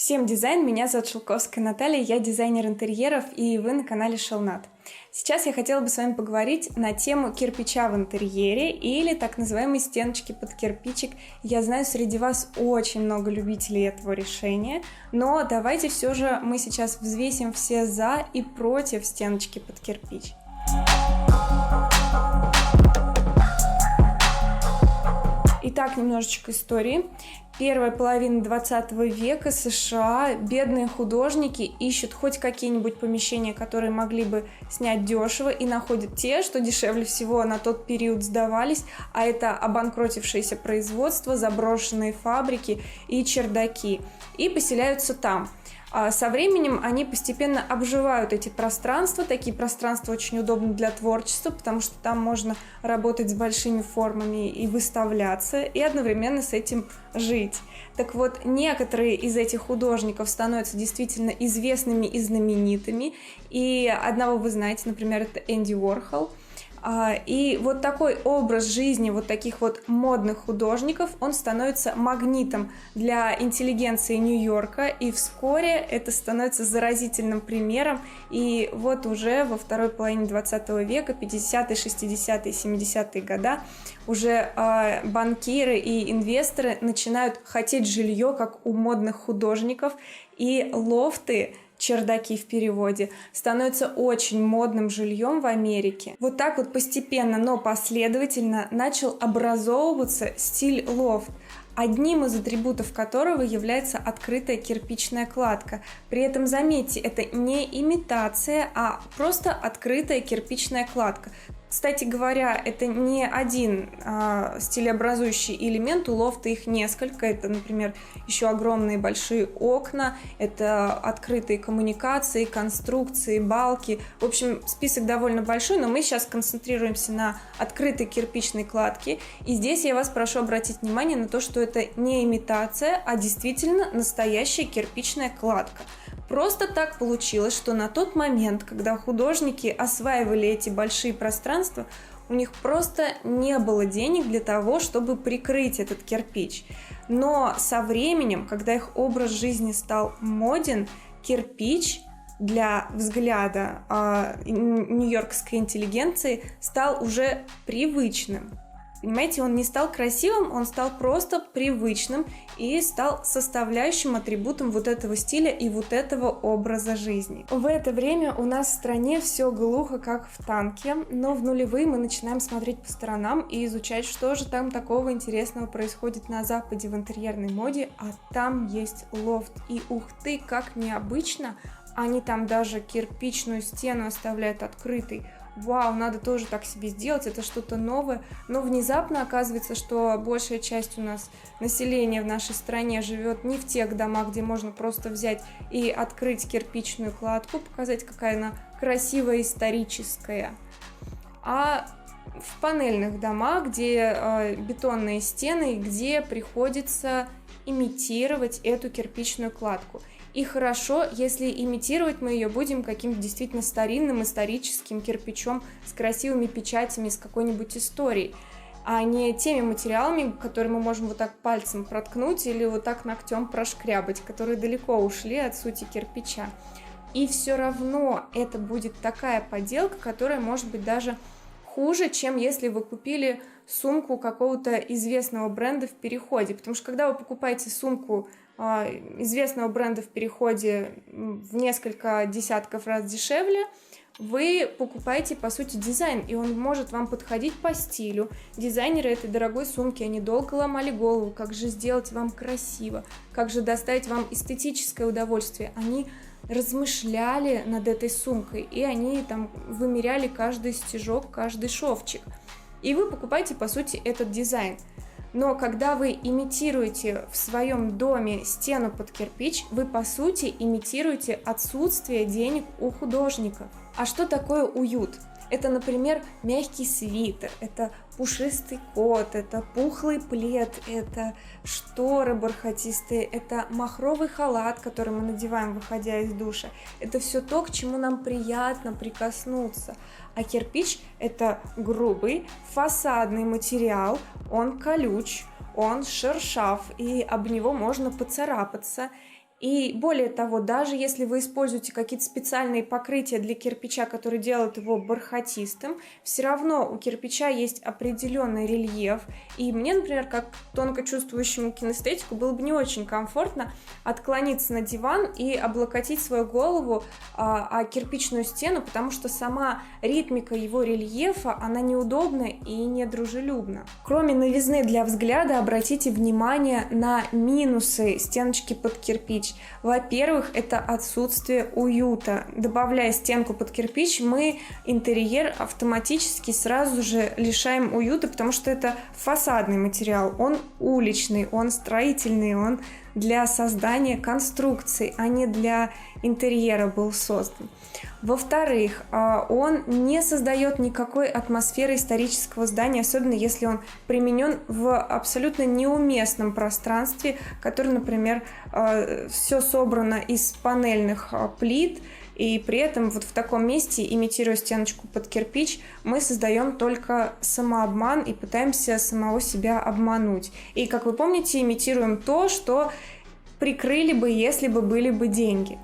Всем дизайн, меня зовут Шелковская Наталья, я дизайнер интерьеров, и вы на канале Шелнат. Сейчас я хотела бы с вами поговорить на тему кирпича в интерьере или так называемой стеночки под кирпичик. Я знаю, среди вас очень много любителей этого решения, но давайте все же мы сейчас взвесим все за и против стеночки под кирпич. Итак, немножечко истории. Первая половина 20 века США, бедные художники ищут хоть какие-нибудь помещения, которые могли бы снять дешево, и находят те, что дешевле всего на тот период сдавались, а это обанкротившиеся производства, заброшенные фабрики и чердаки, и поселяются там. Со временем они постепенно обживают эти пространства. Такие пространства очень удобны для творчества, потому что там можно работать с большими формами и выставляться, и одновременно с этим жить. Так вот, некоторые из этих художников становятся действительно известными и знаменитыми. И одного вы знаете, например, это Энди Уорхол. И вот такой образ жизни вот таких вот модных художников, он становится магнитом для интеллигенции Нью-Йорка, и вскоре это становится заразительным примером. И вот уже во второй половине 20 века, 50-е, 60-е, 70-е года, уже банкиры и инвесторы начинают хотеть жилье, как у модных художников, и лофты, чердаки в переводе, становятся очень модным жильем в Америке. Вот так вот постепенно, но последовательно начал образовываться стиль лофт, одним из атрибутов которого является открытая кирпичная кладка. При этом, заметьте, это не имитация, а просто открытая кирпичная кладка. Кстати говоря, это не один стилеобразующий элемент, у лофта их несколько. Это, например, еще огромные большие окна, это открытые коммуникации, конструкции, балки. В общем, список довольно большой, но мы сейчас концентрируемся на открытой кирпичной кладке. И здесь я вас прошу обратить внимание на то, что это не имитация, а действительно настоящая кирпичная кладка. Просто так получилось, что на тот момент, когда художники осваивали эти большие пространства, у них просто не было денег для того, чтобы прикрыть этот кирпич. Но со временем, когда их образ жизни стал моден, кирпич для взгляда нью-йоркской интеллигенции стал уже привычным. Понимаете, он не стал красивым, он стал просто привычным и стал составляющим атрибутом вот этого стиля и вот этого образа жизни. В это время у нас в стране все глухо, как в танке, но в нулевые мы начинаем смотреть по сторонам и изучать, что же там такого интересного происходит на Западе в интерьерной моде, а там есть лофт. И ух ты, как необычно, они там даже кирпичную стену оставляют открытой. Вау, надо тоже так себе сделать, это что-то новое. Но внезапно оказывается, что большая часть у нас населения в нашей стране живет не в тех домах, где можно просто взять и открыть кирпичную кладку, показать, какая она красивая, историческая, а в панельных домах, где бетонные стены, где приходится имитировать эту кирпичную кладку. И хорошо, если имитировать мы ее будем каким-то действительно старинным историческим кирпичом с красивыми печатями, с какой-нибудь историей, а не теми материалами, которые мы можем вот так пальцем проткнуть или вот так ногтем прошкрябать, которые далеко ушли от сути кирпича. И все равно это будет такая подделка, которая может быть даже хуже, чем если вы купили сумку какого-то известного бренда в переходе. Потому что когда вы покупаете сумку известного бренда в переходе в несколько десятков раз дешевле, вы покупаете, по сути, дизайн, и он может вам подходить по стилю. Дизайнеры этой дорогой сумки, они долго ломали голову, как же сделать вам красиво, как же доставить вам эстетическое удовольствие. Они размышляли над этой сумкой, и они там вымеряли каждый стежок, каждый шовчик. И вы покупаете, по сути, этот дизайн. Но когда вы имитируете в своем доме стену под кирпич, вы, по сути, имитируете отсутствие денег у художников. А что такое уют? Это, например, мягкий свитер, это пушистый кот, это пухлый плед, это шторы бархатистые, это махровый халат, который мы надеваем, выходя из душа. Это все то, к чему нам приятно прикоснуться. А кирпич – это грубый фасадный материал, он колюч, он шершав, и об него можно поцарапаться. И более того, даже если вы используете какие-то специальные покрытия для кирпича, которые делают его бархатистым, все равно у кирпича есть определенный рельеф. И мне, например, как тонко чувствующему кинестетику, было бы не очень комфортно отклониться на диван и облокотить свою голову о кирпичную стену, потому что сама ритмика его рельефа, она неудобна и недружелюбна. Кроме новизны для взгляда, обратите внимание на минусы стеночки под кирпич. Во-первых, это отсутствие уюта. Добавляя стенку под кирпич, мы интерьер автоматически сразу же лишаем уюта, потому что это фасадный материал, он уличный, он строительный, он для создания конструкций, а не для интерьера был создан. Во-вторых, он не создает никакой атмосферы исторического здания, особенно если он применен в абсолютно неуместном пространстве, которое, например, все собрано из панельных плит, и при этом вот в таком месте, имитируя стеночку под кирпич, мы создаем только самообман и пытаемся самого себя обмануть. И, как вы помните, имитируем то, что прикрыли бы, если бы были бы деньги.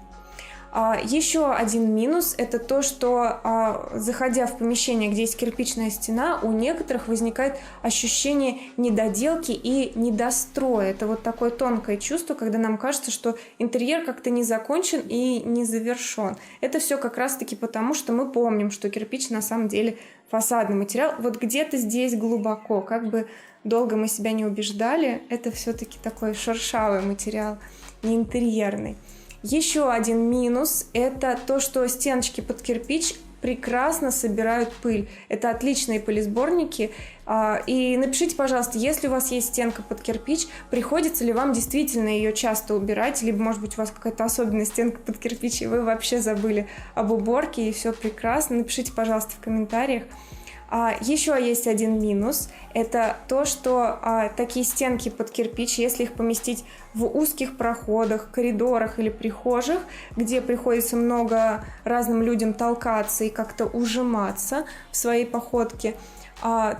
Еще один минус – это то, что, заходя в помещение, где есть кирпичная стена, у некоторых возникает ощущение недоделки и недостроя. Это вот такое тонкое чувство, когда нам кажется, что интерьер как-то не закончен и не завершен. Это все как раз-таки потому, что мы помним, что кирпич на самом деле фасадный материал. Вот где-то здесь глубоко, как бы долго мы себя не убеждали, это все-таки такой шершавый материал, не интерьерный. Еще один минус – это то, что стеночки под кирпич прекрасно собирают пыль. Это отличные пылесборники. И напишите, пожалуйста, если у вас есть стенка под кирпич, приходится ли вам действительно ее часто убирать, либо, может быть, у вас какая-то особенная стенка под кирпич, и вы вообще забыли об уборке, и все прекрасно. Напишите, пожалуйста, в комментариях. Еще есть один минус, это то, что такие стенки под кирпич, если их поместить в узких проходах, коридорах или прихожих, где приходится много разным людям толкаться и как-то ужиматься в своей походке,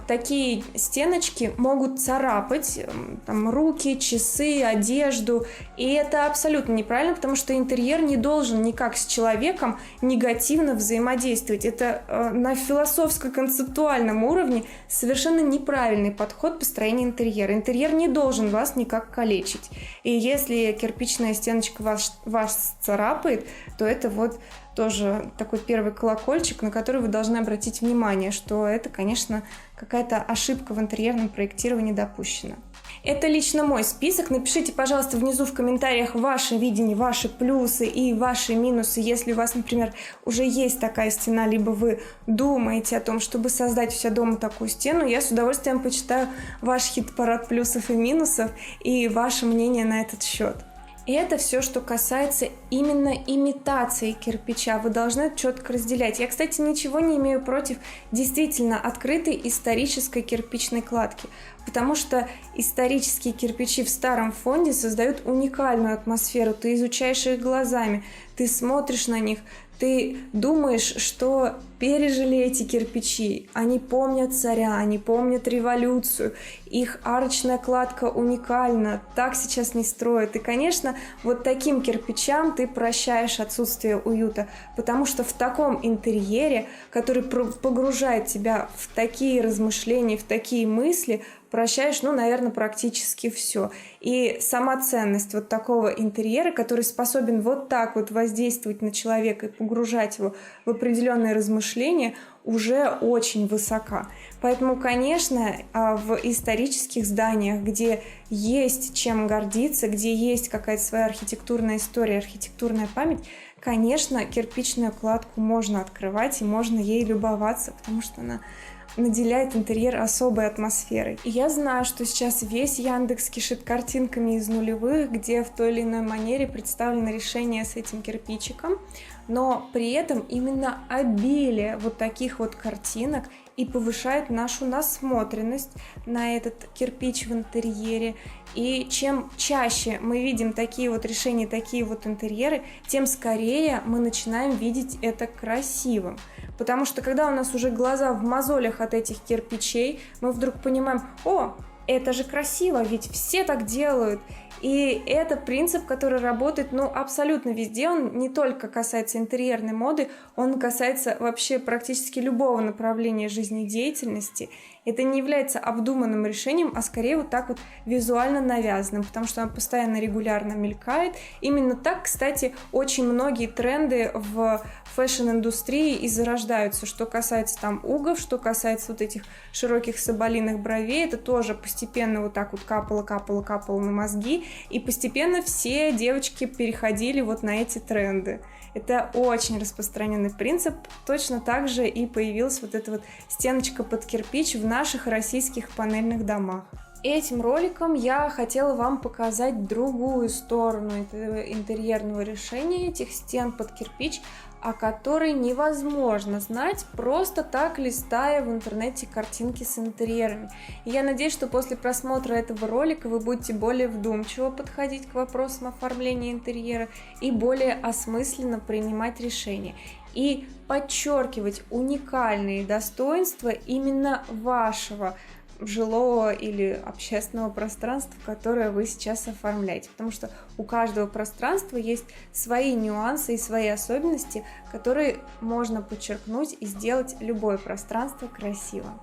такие стеночки могут царапать там, руки, часы, одежду, и это абсолютно неправильно, потому что интерьер не должен никак с человеком негативно взаимодействовать. Это на философско-концептуальном уровне совершенно неправильный подход построения интерьера. Интерьер не должен вас никак калечить, и если кирпичная стеночка вас царапает, то это вот тоже такой первый колокольчик, на который вы должны обратить внимание, что это, конечно, какая-то ошибка в интерьерном проектировании допущена. Это лично мой список. Напишите, пожалуйста, внизу в комментариях ваше видение, ваши плюсы и ваши минусы. Если у вас, например, уже есть такая стена, либо вы думаете о том, чтобы создать у себя дома такую стену, я с удовольствием почитаю ваш хит-парад плюсов и минусов и ваше мнение на этот счет. И это все, что касается именно имитации кирпича. Вы должны это четко разделять. Я, кстати, ничего не имею против действительно открытой исторической кирпичной кладки, потому что исторические кирпичи в старом фонде создают уникальную атмосферу. Ты изучаешь их глазами, ты смотришь на них, ты думаешь, что пережили эти кирпичи, они помнят царя, они помнят революцию, их арочная кладка уникальна, так сейчас не строят. И, конечно, вот таким кирпичам ты прощаешь отсутствие уюта, потому что в таком интерьере, который погружает тебя в такие размышления, в такие мысли, прощаешь, наверное, практически все. И сама ценность вот такого интерьера, который способен вот так вот воздействовать на человека и погружать его в определенные размышления, уже очень высока. Поэтому, конечно, в исторических зданиях, где есть чем гордиться, где есть какая-то своя архитектурная история, архитектурная память, конечно, кирпичную кладку можно открывать и можно ей любоваться, потому что она наделяет интерьер особой атмосферой. И я знаю, что сейчас весь Яндекс кишит картинками из нулевых, где в той или иной манере представлено решение с этим кирпичиком, но при этом именно обилие вот таких вот картинок и повышает нашу насмотренность на этот кирпич в интерьере. И чем чаще мы видим такие вот решения, такие вот интерьеры, тем скорее мы начинаем видеть это красивым. Потому что когда у нас уже глаза в мозолях от этих кирпичей, мы вдруг понимаем: о, это же красиво, ведь все так делают. И это принцип, который работает, ну, абсолютно везде. Он не только касается интерьерной моды, он касается вообще практически любого направления жизнедеятельности. Это не является обдуманным решением, а скорее вот так вот визуально навязанным, потому что он постоянно регулярно мелькает. Именно так, кстати, очень многие тренды в фэшн-индустрии и зарождаются. Что касается там угов, что касается вот этих широких соболиных бровей, это тоже постепенно вот так вот капало на мозги, и постепенно все девочки переходили вот на эти тренды. Это очень распространенный принцип. Точно так же и появилась вот эта вот стеночка под кирпич в наших российских панельных домах. Этим роликом я хотела вам показать другую сторону этого интерьерного решения, этих стен под кирпич, о которой невозможно знать, просто так листая в интернете картинки с интерьерами. И я надеюсь, что после просмотра этого ролика вы будете более вдумчиво подходить к вопросам оформления интерьера и более осмысленно принимать решения. И подчеркивать уникальные достоинства именно вашего жилого или общественного пространства, которое вы сейчас оформляете. Потому что у каждого пространства есть свои нюансы и свои особенности, которые можно подчеркнуть и сделать любое пространство красивым.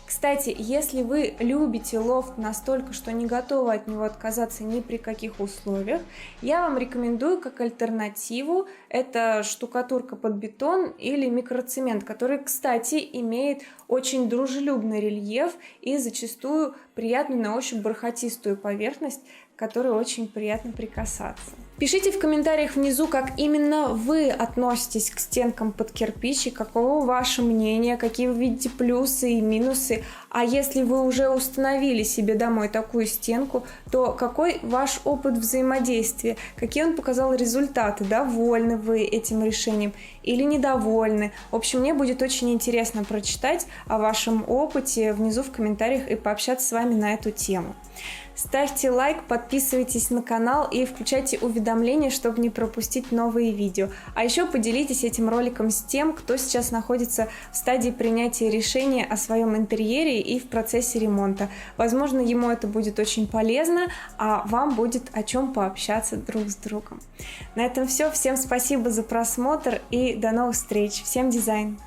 Кстати, если вы любите лофт настолько, что не готовы от него отказаться ни при каких условиях, я вам рекомендую как альтернативу это штукатурка под бетон или микроцемент, который, кстати, имеет очень дружелюбный рельеф и зачастую приятную на ощупь бархатистую поверхность, к которой очень приятно прикасаться. Пишите в комментариях внизу, как именно вы относитесь к стенкам под кирпич и каково ваше мнение, какие вы видите плюсы и минусы. А если вы уже установили себе домой такую стенку, то какой ваш опыт взаимодействия, какие он показал результаты, довольны вы этим решением или недовольны. В общем, мне будет очень интересно прочитать о вашем опыте внизу в комментариях и пообщаться с вами на эту тему. Ставьте лайк, подписывайтесь на канал и включайте уведомления, чтобы не пропустить новые видео. А еще поделитесь этим роликом с тем, кто сейчас находится в стадии принятия решения о своем интерьере и в процессе ремонта. Возможно, ему это будет очень полезно, а вам будет о чем пообщаться друг с другом. На этом все. Всем спасибо за просмотр и до новых встреч. Всем дизайн!